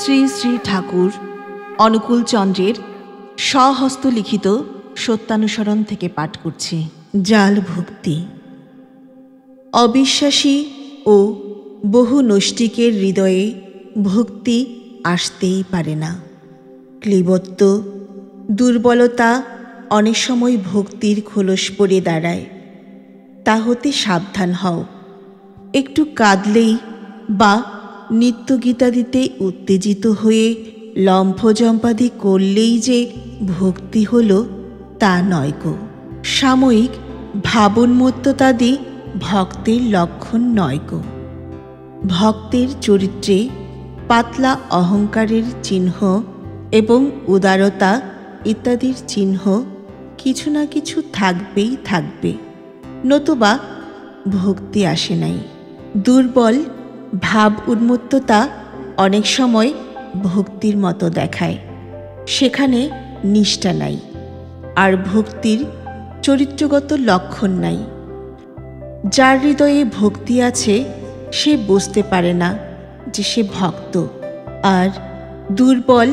শ্রী শ্রী ঠাকুর অনুকূল চন্দ্রের স্বহস্তলিখিত সত্যানুসরণ থেকে পাঠ করছি। জাল ভক্তি। অবিশ্বাসী ও বহু নৈষ্টিকের হৃদয়ে ভক্তি আসতেই পারে না। ক্লীবত্ব, দুর্বলতা অনেক সময় ভক্তির খোলস পড়ে দাঁড়ায়। তা হতে সাবধান হও। একটু কাঁদলেই বা নিত্যগীতাদিতে উত্তেজিত হয়ে লম্ফজম্পাদি করলেই যে ভক্তি হল তা নয় গো। সাময়িক ভাবোন্মত্ততাদি ভক্তের লক্ষণ নয় গো। ভক্তের চরিত্রে পাতলা অহংকারের চিহ্ন এবং উদারতা ইত্যাদির চিহ্ন কিছু না কিছু থাকবেই থাকবে, নতুবা ভক্তি আসে নাই। দুর্বল ভাব উন্মত্ততা অনেক সময় ভক্তির মতো দেখায়, সেখানে নিষ্ঠা নাই, আর ভক্তির চরিত্রগত লক্ষণ নাই। যার হৃদয়ে ভক্তি আছে সে বুঝতে পারে না যে সে ভক্ত, আর দুর্বল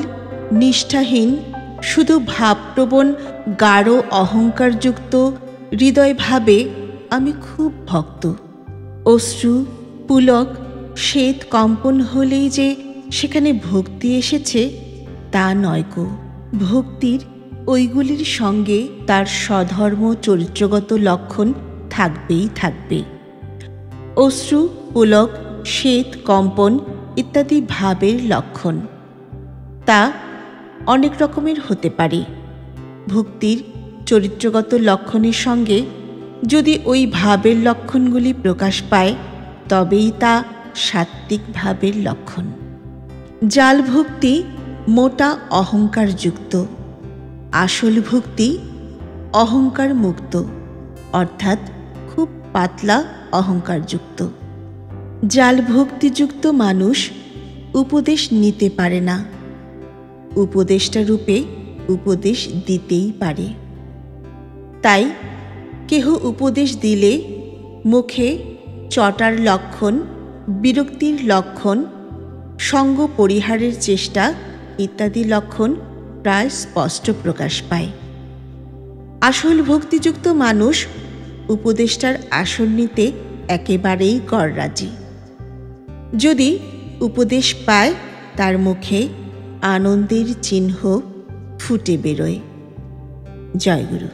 নিষ্ঠাহীন শুধু ভাবপ্রবণ গাঢ় অহংকারযুক্ত হৃদয় ভাবে আমি খুব ভক্ত। অশ্রু, পুলক, শ্বেত কম্পন হলেই যে সেখানে ভক্তি এসেছে তা নয় গো। ভক্তির ওইগুলির সঙ্গে তার স্বধর্ম চরিত্রগত লক্ষণ থাকবেই থাকবে। অশ্রু, পুলক, শ্বেত কম্পন ইত্যাদি ভাবের লক্ষণ, তা অনেক রকমের হতে পারে। ভক্তির চরিত্রগত লক্ষণের সঙ্গে যদি ওই ভাবের লক্ষণগুলি প্রকাশ পায় তবেই তা সাত্ত্বিক ভাবের লক্ষণ। জাল ভক্তি মোটা অহংকারযুক্ত, আসল ভক্তি অহংকার মুক্ত, অর্থাৎ খুব পাতলা অহংকারযুক্ত। জাল ভক্তিযুক্ত মানুষ উপদেশ নিতে পারে না, উপদেষ্টা রূপে উপদেশ দিতেই পারে। তাই কেহ উপদেশ দিলে মুখে চটার লক্ষণ, বিরক্তির লক্ষণ, সঙ্গ পরিহারের চেষ্টা ইত্যাদি লক্ষণ প্রায় স্পষ্ট প্রকাশ পায়। আসল ভক্তিযুক্ত মানুষ উপদেষ্টার আসন নিতে একেবারেই গররাজি। যদি উপদেশ পায় তার মুখে আনন্দের চিহ্ন ফুটে বেরোয়। জয় গুরু।